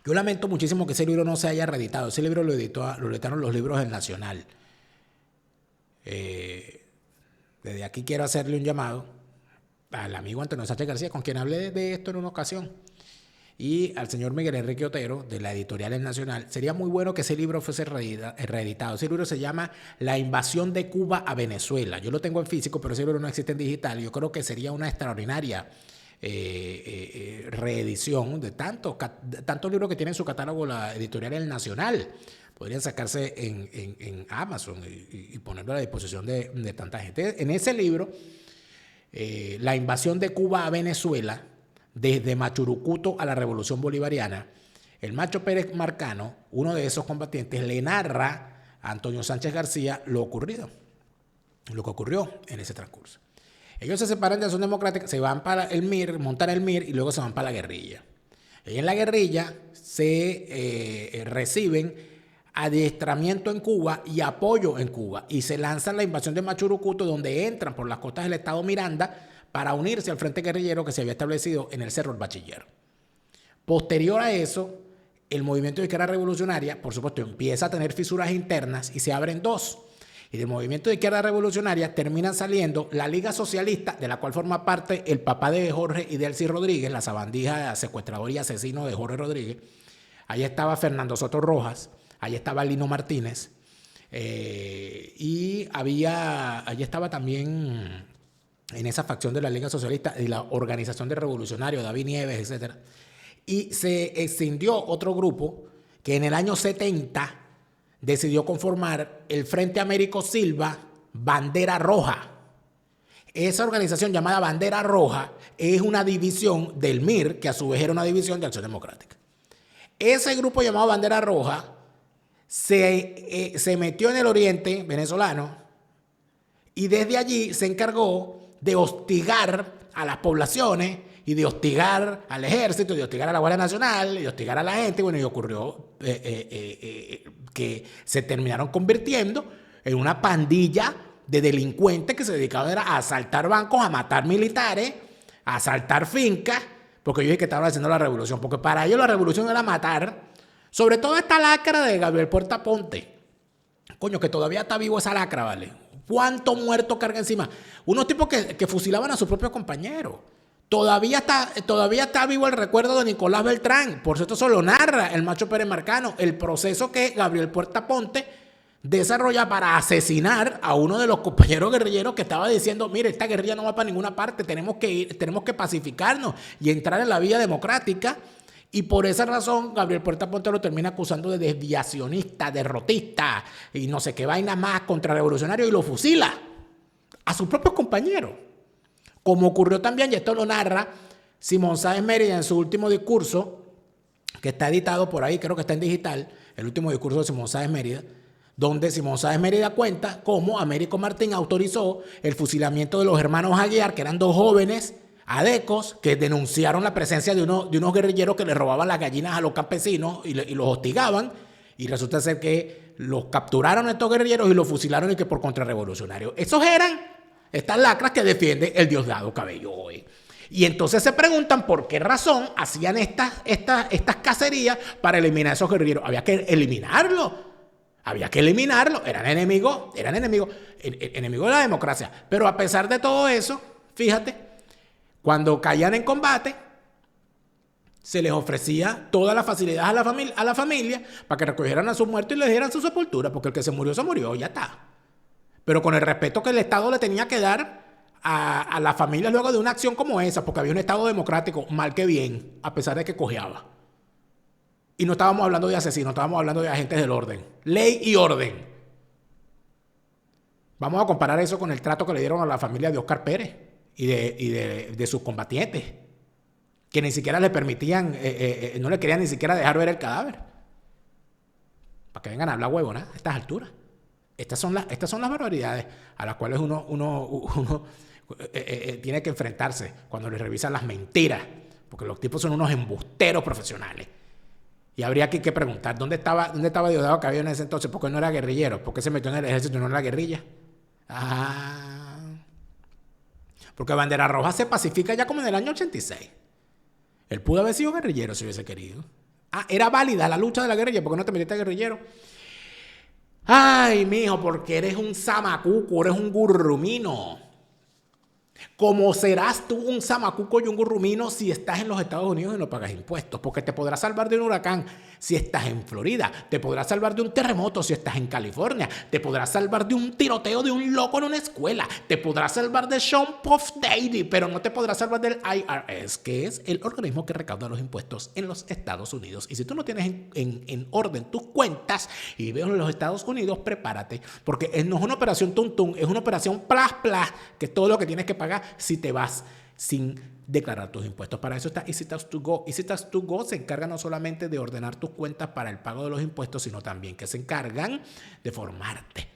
Yo lamento muchísimo que ese libro no se haya reeditado. Ese libro lo editaron los libros del Nacional. Desde aquí quiero hacerle un llamado al amigo Antonio Sánchez García, con quien hablé de esto en una ocasión, y al señor Miguel Enrique Otero, de la editorial El Nacional. Sería muy bueno que ese libro fuese reeditado. Ese libro se llama La invasión de Cuba a Venezuela. Yo lo tengo en físico, pero ese libro no existe en digital. Yo creo que sería una extraordinaria reedición de tantos libros que tiene en su catálogo la editorial El Nacional. Podrían sacarse en Amazon y ponerlo a la disposición de tanta gente. En ese libro, La invasión de Cuba a Venezuela, desde Machurucuto a la Revolución Bolivariana, el Macho Pérez Marcano, uno de esos combatientes, le narra a Antonio Sánchez García lo que ocurrió en ese transcurso. Ellos se separan de Acción Democrática, se van para el MIR, montan el MIR y luego se van para la guerrilla. Y en la guerrilla se reciben adiestramiento en Cuba y apoyo en Cuba, y se lanzan la invasión de Machurucuto, donde entran por las costas del estado Miranda para unirse al frente guerrillero que se había establecido en el Cerro El Bachiller. Posterior a eso, el movimiento de izquierda revolucionaria, por supuesto, empieza a tener fisuras internas y se abren dos. Y del movimiento de izquierda revolucionaria terminan saliendo la Liga Socialista, de la cual forma parte el papá de Jorge y Delcy Rodríguez, la sabandija secuestrador y asesino de Jorge Rodríguez. Ahí estaba Fernando Soto Rojas, ahí estaba Lino Martínez, y allí estaba también en esa facción de la Liga Socialista y la Organización de Revolucionarios, David Nieves, etc. Y se extendió otro grupo que en el año 70 decidió conformar el Frente Américo Silva Bandera Roja. Esa organización llamada Bandera Roja es una división del MIR, que a su vez era una división de Acción Democrática. Ese grupo llamado Bandera Roja se metió en el oriente venezolano y desde allí se encargó de hostigar a las poblaciones y de hostigar al ejército, de hostigar a la Guardia Nacional, y de hostigar a la gente. Bueno, y ocurrió que se terminaron convirtiendo en una pandilla de delincuentes que se dedicaban a asaltar bancos, a matar militares, a asaltar fincas, porque ellos que estaban haciendo la revolución, porque para ellos la revolución era matar, sobre todo esta lacra de Gabriel Puerta Ponte. Coño, que todavía está vivo esa lacra, ¿vale? ¿Cuánto muerto carga encima? Unos tipos que fusilaban a sus propios compañeros. Todavía está vivo el recuerdo de Nicolás Beltrán. Por cierto, eso lo narra el Macho Pérez Marcano. El proceso que Gabriel Puerta Ponte desarrolla para asesinar a uno de los compañeros guerrilleros que estaba diciendo: mire, esta guerrilla no va para ninguna parte, tenemos que pacificarnos y entrar en la vía democrática. Y por esa razón, Gabriel Puerta Ponte lo termina acusando de desviacionista, derrotista y no sé qué vaina más, contrarrevolucionario, y lo fusila a sus propios compañeros. Como ocurrió también, y esto lo narra Simón Sáenz Mérida en su último discurso, que está editado por ahí, creo que está en digital, el último discurso de Simón Sáenz Mérida, donde Simón Sáenz Mérida cuenta cómo Américo Martín autorizó el fusilamiento de los hermanos Aguiar, que eran dos jóvenes adecos que denunciaron la presencia de unos guerrilleros que le robaban las gallinas a los campesinos y los hostigaban, y resulta ser que los capturaron estos guerrilleros y los fusilaron, y que por contrarrevolucionarios. Esos eran estas lacras que defiende el Diosdado Cabello hoy. Y entonces se preguntan por qué razón hacían estas cacerías para eliminar a esos guerrilleros. Había que eliminarlos. Eran enemigos de la democracia. Pero a pesar de todo eso, fíjate, cuando caían en combate, se les ofrecía todas las facilidades a la familia para que recogieran a sus muertos y les dieran su sepultura, porque el que se murió, ya está. Pero con el respeto que el Estado le tenía que dar a la familia luego de una acción como esa, porque había un Estado democrático, mal que bien, a pesar de que cojeaba. Y no estábamos hablando de asesinos, estábamos hablando de agentes del orden. Ley y orden. Vamos a comparar eso con el trato que le dieron a la familia de Oscar Pérez y de sus combatientes, que ni siquiera le permitían, no le querían ni siquiera dejar ver el cadáver. Para que vengan a hablar huevona a estas alturas. Estas son las barbaridades a las cuales uno tiene que enfrentarse cuando le revisan las mentiras, porque los tipos son unos embusteros profesionales. Y habría que preguntar, ¿dónde estaba Diosdado Cabello en ese entonces? ¿Por qué no era guerrillero? ¿Por qué se metió en el ejército y no en la guerrilla? Porque Bandera Roja se pacifica ya como en el año 86. Él pudo haber sido guerrillero si hubiese querido. Era válida la lucha de la guerrilla, ¿por qué no te metiste guerrillero? Ay, mijo, porque eres un zamacuco, eres un gurrumino. ¿Cómo serás tú un zamacuco y un gurrumino si estás en los Estados Unidos y no pagas impuestos? Porque te podrás salvar de un huracán si estás en Florida, te podrás salvar de un terremoto si estás en California, te podrás salvar de un tiroteo de un loco en una escuela, te podrás salvar de Sean Puff Daddy, pero no te podrás salvar del IRS, que es el organismo que recauda los impuestos en los Estados Unidos. Y si tú no tienes en orden tus cuentas y vives en los Estados Unidos, prepárate, porque no es una operación tum-tum, es una operación plas, que es todo lo que tienes que pagar si te vas sin declarar tus impuestos. Para eso está Easy Tax to Go. Easy Tax to Go se encarga no solamente de ordenar tus cuentas para el pago de los impuestos, sino también que se encargan de formarte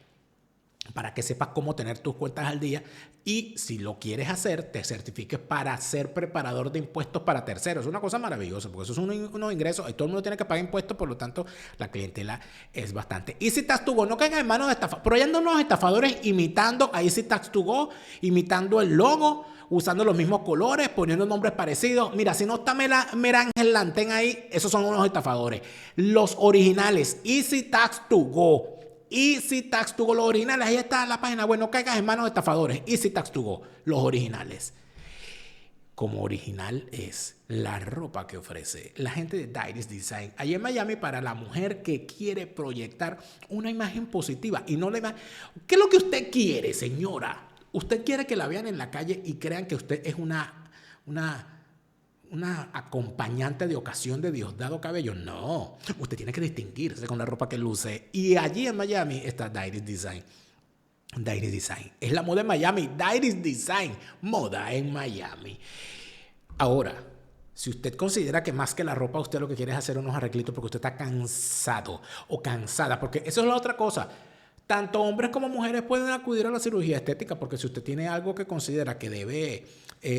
para que sepas cómo tener tus cuentas al día y, si lo quieres hacer, te certifiques para ser preparador de impuestos para terceros. Es una cosa maravillosa, porque eso es unos ingresos y todo el mundo tiene que pagar impuestos, por lo tanto, la clientela es bastante. Easy Tax to Go, no caigan en manos de estafadores. Pero ya andan unos estafadores imitando a Easy Tax to Go, imitando el logo, usando los mismos colores, poniendo nombres parecidos. Mira, si no está Merángel Lantén ahí, esos son unos estafadores. Los originales, Easy Tax to Go. Easy Tax to Go, los originales, ahí está la página web, no caigas en manos de estafadores. Easy Tax to Go, los originales. Como original es la ropa que ofrece la gente de Dairis Design allí en Miami para la mujer que quiere proyectar una imagen positiva y no le va. ¿Qué es lo que usted quiere, señora? ¿Usted quiere que la vean en la calle y crean que usted es una acompañante de ocasión de Diosdado Cabello? No, usted tiene que distinguirse con la ropa que luce. Y allí en Miami está Dairis Design. Dairis Design es la moda en Miami. Dairis Design, moda en Miami. Ahora, si usted considera que más que la ropa usted lo que quiere es hacer unos arreglitos porque usted está cansado o cansada, porque eso es la otra cosa. Tanto hombres como mujeres pueden acudir a la cirugía estética, porque si usted tiene algo que considera que debe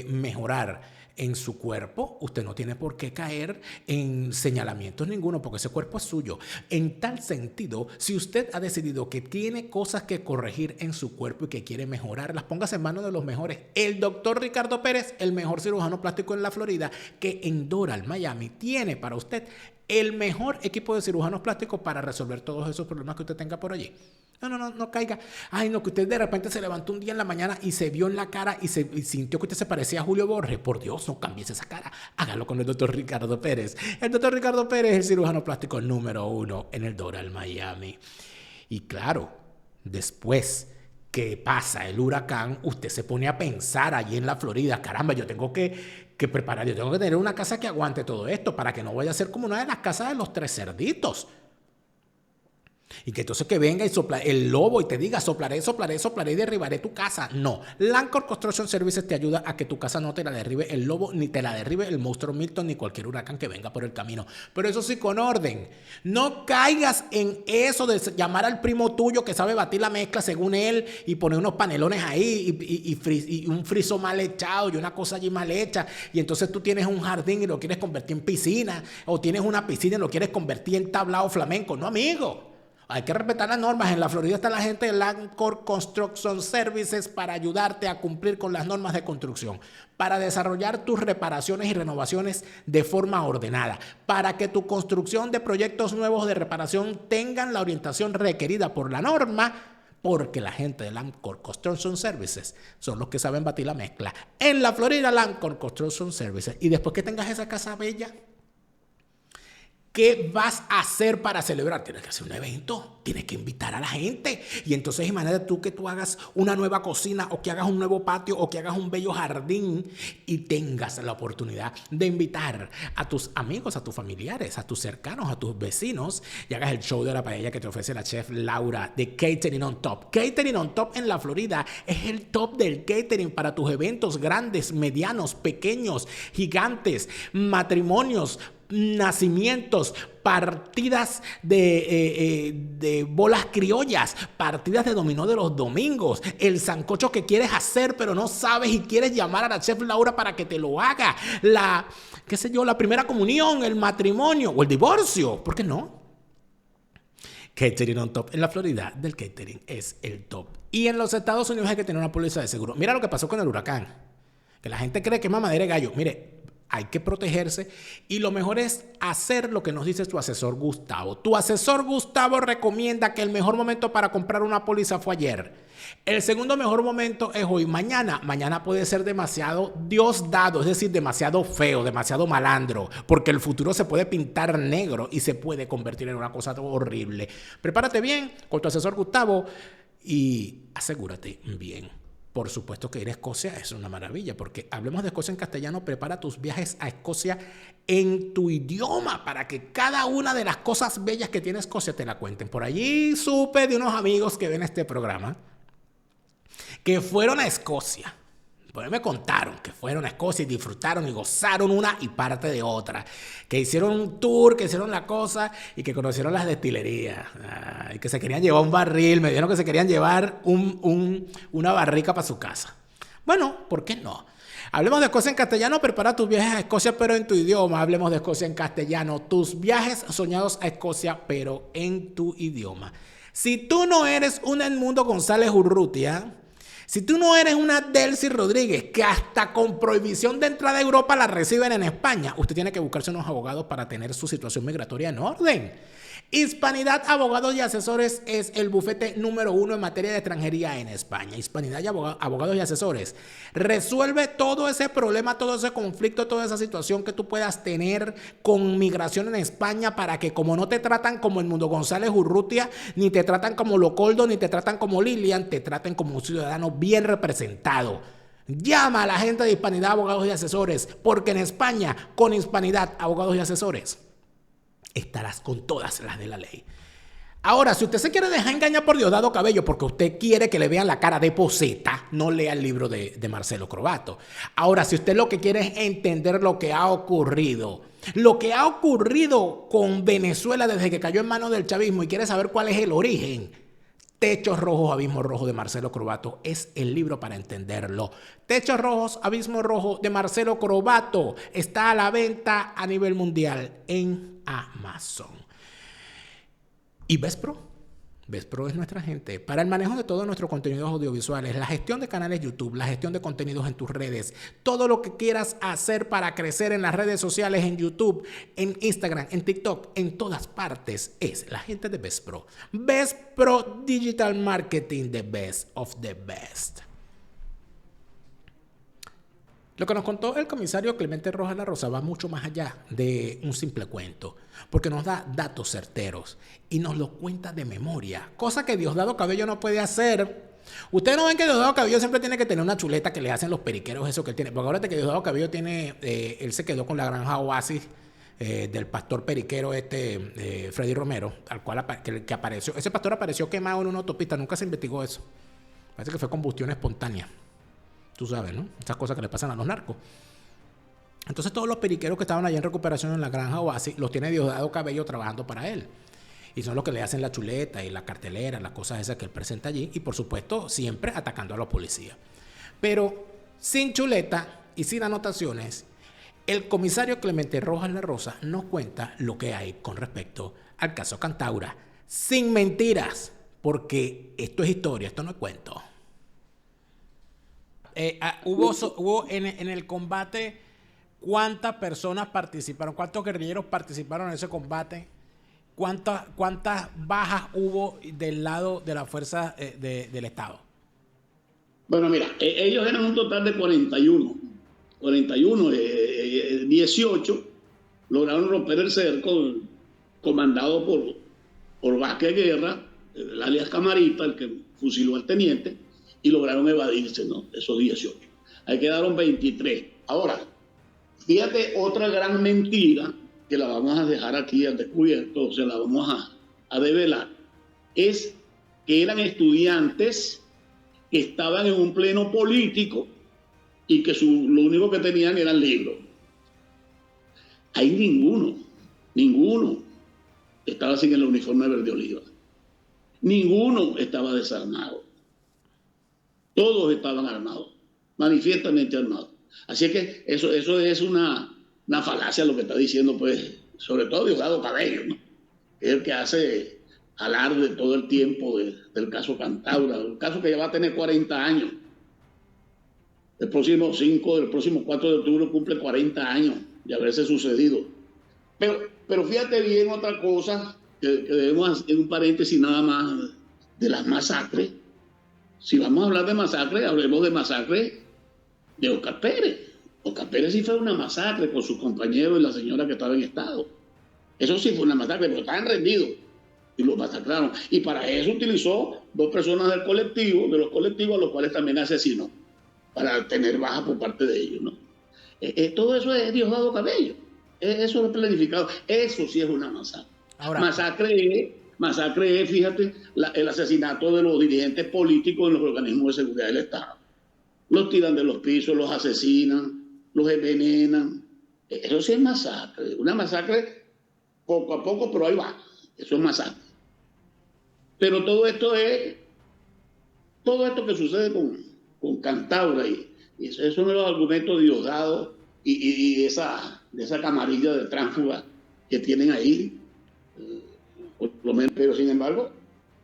mejorar en su cuerpo, usted no tiene por qué caer en señalamientos ninguno, porque ese cuerpo es suyo. En tal sentido, si usted ha decidido que tiene cosas que corregir en su cuerpo y que quiere mejorarlas, póngase en manos de los mejores. El doctor Ricardo Pérez, el mejor cirujano plástico en la Florida, que en Doral, Miami, tiene para usted el mejor equipo de cirujanos plásticos para resolver todos esos problemas que usted tenga por allí. No caiga. Ay, no, que usted de repente se levantó un día en la mañana y se vio en la cara y sintió que usted se parecía a Julio Borges. Por Dios, no cambies esa cara. Hágalo con el doctor Ricardo Pérez. El doctor Ricardo Pérez es el cirujano plástico número 1 en el Doral, Miami. Y claro, después que pasa el huracán, usted se pone a pensar allí en la Florida, caramba, yo tengo que preparar, yo tengo que tener una casa que aguante todo esto para que no vaya a ser como una de las casas de los 3 cerditos. Y que entonces que venga y sopla el lobo y te diga soplaré y derribaré tu casa. No, Lancor Construction Services te ayuda a que tu casa no te la derribe el lobo, ni te la derribe el monstruo Milton, ni cualquier huracán que venga por el camino. Pero eso sí, con orden. No caigas en eso de llamar al primo tuyo que sabe batir la mezcla según él y poner unos panelones ahí y un friso mal echado y una cosa allí mal hecha. Y entonces tú tienes un jardín y lo quieres convertir en piscina, o tienes una piscina y lo quieres convertir en tablao flamenco. No, amigo. Hay que respetar las normas. En la Florida está la gente de Lancor Construction Services para ayudarte a cumplir con las normas de construcción, para desarrollar tus reparaciones y renovaciones de forma ordenada, para que tu construcción de proyectos nuevos de reparación tengan la orientación requerida por la norma, porque la gente de Lancor Construction Services son los que saben batir la mezcla. En la Florida, Lancor Construction Services. Y después que tengas esa casa bella, ¿Qué vas a hacer para celebrar? Tienes que hacer un evento, tienes que invitar a la gente. Y entonces imagínate tú que tú hagas una nueva cocina o que hagas un nuevo patio o que hagas un bello jardín y tengas la oportunidad de invitar a tus amigos, a tus familiares, a tus cercanos, a tus vecinos y hagas el show de la paella que te ofrece la chef Laura de Catering on Top. Catering on Top en la Florida es el top del catering para tus eventos grandes, medianos, pequeños, gigantes, matrimonios, nacimientos, partidas de bolas criollas, partidas de dominó de los domingos, el sancocho que quieres hacer pero no sabes y quieres llamar a la chef Laura para que te lo haga, la primera comunión, el matrimonio o el divorcio, ¿por qué no? Catering on Top en la Florida del catering es el top. Y en los Estados Unidos hay que tener una póliza de seguro. Mira lo que pasó con el huracán, que la gente cree que es mamadera de gallo. Mire, hay que protegerse y lo mejor es hacer lo que nos dice tu asesor Gustavo. Tu asesor Gustavo recomienda que el mejor momento para comprar una póliza fue ayer. El segundo mejor momento es hoy. Mañana puede ser demasiado Diosdado, es decir, demasiado feo, demasiado malandro, porque el futuro se puede pintar negro y se puede convertir en una cosa horrible. Prepárate bien con tu asesor Gustavo y asegúrate bien. Por supuesto que ir a Escocia es una maravilla, porque hablemos de Escocia en castellano, prepara tus viajes a Escocia en tu idioma para que cada una de las cosas bellas que tiene Escocia te la cuenten. Por allí supe de unos amigos que ven este programa que fueron a Escocia. Pues me contaron que fueron a Escocia y disfrutaron y gozaron una y parte de otra. Que hicieron un tour, que hicieron la cosa y que conocieron las destilerías. Y que se querían llevar un barril. Me dijeron que se querían llevar una barrica para su casa. Bueno, ¿por qué no? Hablemos de Escocia en castellano. Prepara tus viajes a Escocia, pero en tu idioma. Hablemos de Escocia en castellano. Tus viajes soñados a Escocia, pero en tu idioma. Si tú no eres un Edmundo González Urrutia, si tú no eres una Delcy Rodríguez, que hasta con prohibición de entrada a Europa la reciben en España, usted tiene que buscarse unos abogados para tener su situación migratoria en orden. Hispanidad Abogados y Asesores es el bufete número 1 en materia de extranjería en España. Hispanidad y Abogados y Asesores resuelve todo ese problema, todo ese conflicto, toda esa situación que tú puedas tener con migración en España, para que como no te tratan como el Mundo González Urrutia, ni te tratan como Locoldo, ni te tratan como Lilian, te traten como un ciudadano bien representado. Llama a la gente de Hispanidad Abogados y Asesores, porque en España, con Hispanidad Abogados y Asesores, estarás con todas las de la ley. Ahora, si usted se quiere dejar engañar por Diosdado Cabello porque usted quiere que le vean la cara de poseta, no lea el libro de Marcelo Crobato. Ahora, si usted lo que quiere es entender lo que ha ocurrido con Venezuela desde que cayó en manos del chavismo y quiere saber cuál es el origen, Techos Rojos, Abismo Rojo de Marcelo Crobato es el libro para entenderlo. Techos Rojos, Abismo Rojo de Marcelo Crobato está a la venta a nivel mundial en Amazon. ¿Y Vespro? Vespro es nuestra gente para el manejo de todos nuestros contenidos audiovisuales, la gestión de canales YouTube, la gestión de contenidos en tus redes, todo lo que quieras hacer para crecer en las redes sociales, en YouTube, en Instagram, en TikTok, en todas partes, es la gente de Vespro. Vespro Digital Marketing, the best of the best. Lo que nos contó el comisario Clemente Rojas La Rosa va mucho más allá de un simple cuento, porque nos da datos certeros y nos lo cuenta de memoria, cosa que Diosdado Cabello no puede hacer. Ustedes no ven que Diosdado Cabello siempre tiene que tener una chuleta que le hacen los periqueros, eso que él tiene, porque ahora que Diosdado Cabello tiene, él se quedó con la granja Oasis del pastor periquero Freddy Romero, al cual que apareció. Ese pastor apareció quemado en una autopista, nunca se investigó eso. Parece que fue combustión espontánea. Tú sabes, ¿no? Esas cosas que le pasan a los narcos. Entonces todos los periqueros que estaban allá en recuperación en la granja Oasis los tiene Diosdado Cabello trabajando para él. Y son los que le hacen la chuleta y la cartelera, las cosas esas que él presenta allí. Y por supuesto siempre atacando a los policías. Pero sin chuleta y sin anotaciones, el comisario Clemente Rojas La Rosa nos cuenta lo que hay con respecto al caso Cantaura. Sin mentiras, porque esto es historia, esto no es cuento. Hubo en el combate, ¿cuántas personas participaron? ¿Cuántos guerrilleros participaron en ese combate? ¿Cuántas bajas hubo del lado de la fuerza del Estado? Bueno, mira, ellos eran un total de 41. 18 lograron romper el cerco comandado por Vázquez Guerra, el alias Camarita, el que fusiló al teniente, y lograron evadirse, ¿no? Esos 18. Ahí quedaron 23. Ahora, fíjate otra gran mentira que la vamos a dejar aquí al descubierto, o sea, la vamos a develar, es que eran estudiantes que estaban en un pleno político y que lo único que tenían eran libros. Ahí ninguno estaba sin el uniforme verde oliva. Ninguno estaba desarmado. Todos estaban armados, manifiestamente armados. Así que eso es una falacia lo que está diciendo, pues, sobre todo Diosdado Cabello, ¿no? Es el que hace alarde todo el tiempo del caso Cantaura, un caso que ya va a tener 40 años. El próximo 4 de octubre cumple 40 años de haberse sucedido. Pero fíjate bien otra cosa, que debemos hacer un paréntesis nada más de las masacres. Si vamos a hablar de masacre, hablemos de masacre de Oscar Pérez. Oscar Pérez sí fue una masacre con sus compañeros y la señora que estaba en estado. Eso sí fue una masacre, pero estaban rendidos y los masacraron. Y para eso utilizó 2 personas de los colectivos a los cuales también asesinó, para tener baja por parte de ellos, ¿no? Todo eso es Diosdado Cabello. Eso es planificado. Eso sí es una masacre. Ahora, masacre es, fíjate, el asesinato de los dirigentes políticos en los organismos de seguridad del Estado. Los tiran de los pisos, los asesinan, los envenenan. Eso sí es masacre. Una masacre poco a poco, pero ahí va. Eso es masacre. Pero todo esto que sucede con Cantaura y esos son los argumentos de Diosdado y de esa camarilla de tránsfugas que tienen ahí, por lo menos, pero sin embargo,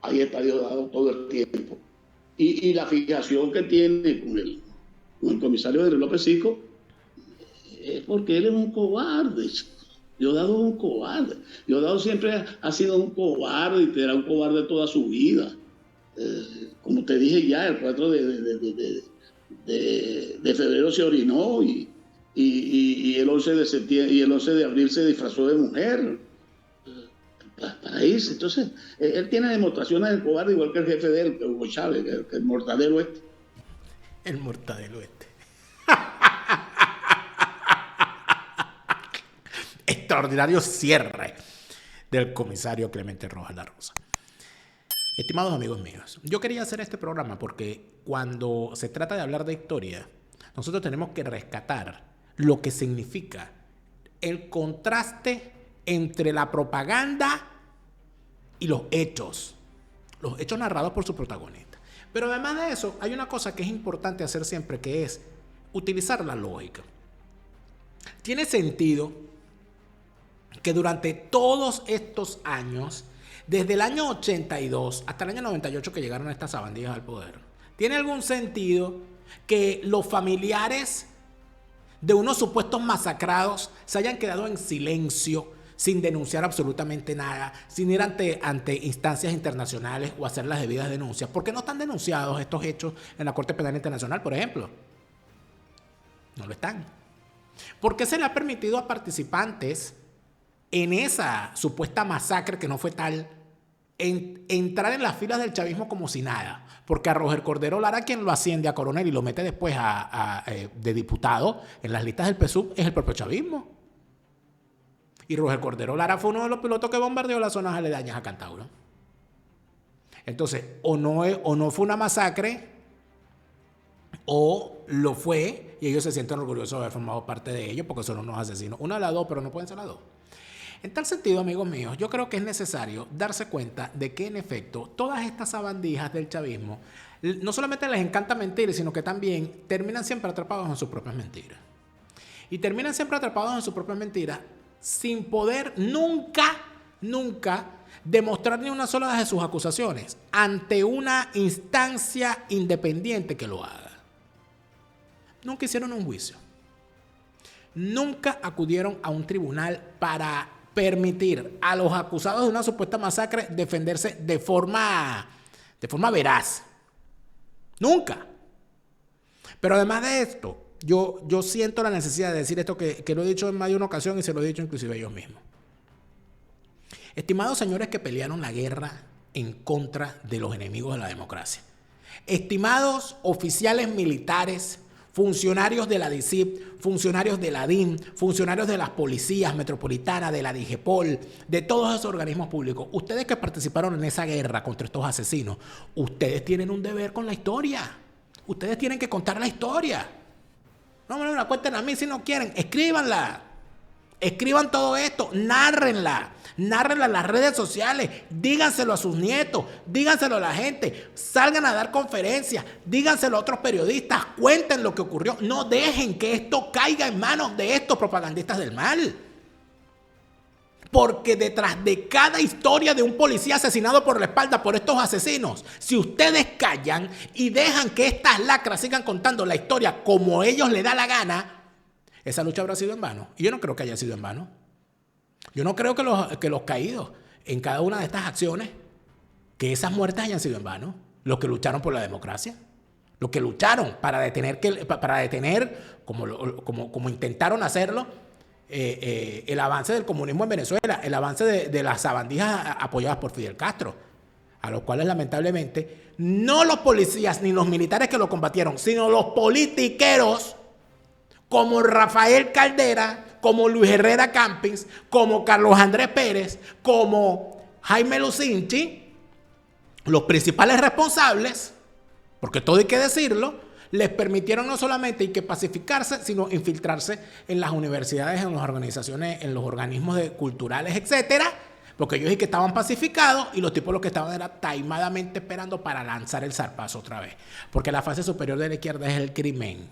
ahí está Diosdado todo el tiempo. Y la fijación que tiene con el comisario Henry López Sico es porque él es un cobarde. Diosdado es un cobarde. Diosdado siempre ha sido un cobarde y será un cobarde toda su vida. Como te dije ya, el 4 de febrero se orinó y el 11 de septiembre y el 11 de abril se disfrazó de mujer para irse. Entonces, él tiene demostraciones de cobarde igual que el jefe de él, que Hugo Chávez, que el Mortadelo este. El Mortadelo este. Extraordinario cierre del comisario Clemente Rojas La Rosa. Estimados amigos míos, yo quería hacer este programa porque cuando se trata de hablar de historia, nosotros tenemos que rescatar lo que significa el contraste entre la propaganda y los hechos narrados por su protagonista. Pero además de eso, hay una cosa que es importante hacer siempre, que es utilizar la lógica. Tiene sentido que durante todos estos años, desde el año 82 hasta el año 98 que llegaron estas sabandijas al poder, ¿tiene algún sentido que los familiares de unos supuestos masacrados se hayan quedado en silencio, sin denunciar absolutamente nada, sin ir ante instancias internacionales o hacer las debidas denuncias? ¿Por qué no están denunciados estos hechos en la Corte Penal Internacional, por ejemplo? No lo están. ¿Por qué se le ha permitido a participantes en esa supuesta masacre que no fue tal, entrar en las filas del chavismo como si nada? Porque a Roger Cordero Lara, quien lo asciende a coronel y lo mete después de diputado en las listas del PSUV, es el propio chavismo. Y Roger Cordero Lara fue uno de los pilotos que bombardeó las zonas aledañas a Cantaura. Entonces, o no fue una masacre, o lo fue, y ellos se sienten orgullosos de haber formado parte de ello, porque son unos asesinos. Una de las dos, pero no pueden ser las dos. En tal sentido, amigos míos, yo creo que es necesario darse cuenta de que, en efecto, todas estas sabandijas del chavismo no solamente les encanta mentir, sino que también terminan siempre atrapados en sus propias mentiras. Y terminan siempre atrapados en sus propias mentiras sin poder nunca demostrar ni una sola de sus acusaciones ante una instancia independiente que lo haga. Nunca hicieron un juicio. Nunca acudieron a un tribunal para permitir a los acusados de una supuesta masacre defenderse de forma veraz. Nunca. Pero además de esto, yo siento la necesidad de decir esto que lo he dicho en más de una ocasión y se lo he dicho inclusive a ellos mismos. Estimados señores que pelearon la guerra en contra de los enemigos de la democracia. Estimados oficiales militares, funcionarios de la DICIP, funcionarios de la DIN, funcionarios de las policías metropolitanas, de la DIGEPOL, de todos esos organismos públicos. Ustedes que participaron en esa guerra contra estos asesinos, ustedes tienen un deber con la historia. Ustedes tienen que contar la historia. No me la cuenten a mí si no quieren. Escríbanla. Escriban todo esto. Nárrenla. Nárrenla en las redes sociales. Díganselo a sus nietos. Díganselo a la gente. Salgan a dar conferencias. Díganselo a otros periodistas. Cuenten lo que ocurrió. No dejen que esto caiga en manos de estos propagandistas del mal. Porque detrás de cada historia de un policía asesinado por la espalda por estos asesinos, si ustedes callan y dejan que estas lacras sigan contando la historia como ellos les da la gana, esa lucha habrá sido en vano. Y yo no creo que haya sido en vano. Yo no creo que los caídos en cada una de estas acciones, que esas muertes hayan sido en vano. Los que lucharon por la democracia, los que lucharon para detener, como intentaron hacerlo, el avance del comunismo en Venezuela, el avance de las sabandijas apoyadas por Fidel Castro, a los cuales lamentablemente no los policías ni los militares que lo combatieron, sino los politiqueros como Rafael Caldera, como Luis Herrera Campins, como Carlos Andrés Pérez, como Jaime Lucinchi, los principales responsables, porque todo hay que decirlo, les permitieron no solamente pacificarse, sino infiltrarse en las universidades, en las organizaciones, en los organismos culturales, etcétera, porque ellos que estaban pacificados y los tipos lo que estaban era taimadamente esperando para lanzar el zarpazo otra vez. Porque la fase superior de la izquierda es el crimen.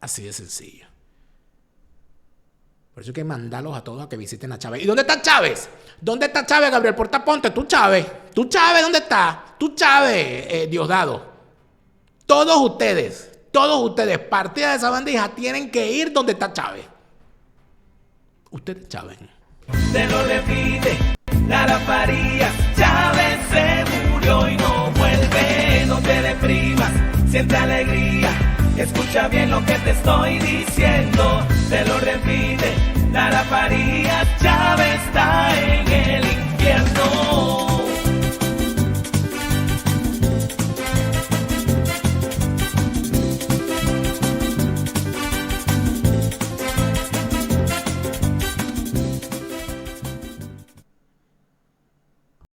Así de sencillo. Por eso hay que mandarlos a todos a que visiten a Chávez. ¿Y dónde está Chávez? ¿Dónde está Chávez, Gabriel Portaponte? ¿Tú Chávez? ¿Tú Chávez dónde está? ¿Tú Chávez, Diosdado? Todos ustedes, partida de esa bandija, tienen que ir donde está Chávez. Ustedes Chávez. Te lo repite, Lara Farías. Chávez se murió y no vuelve. No te deprimas, siente alegría. Escucha bien lo que te estoy diciendo. Te lo repite, Lara Farías. Chávez está en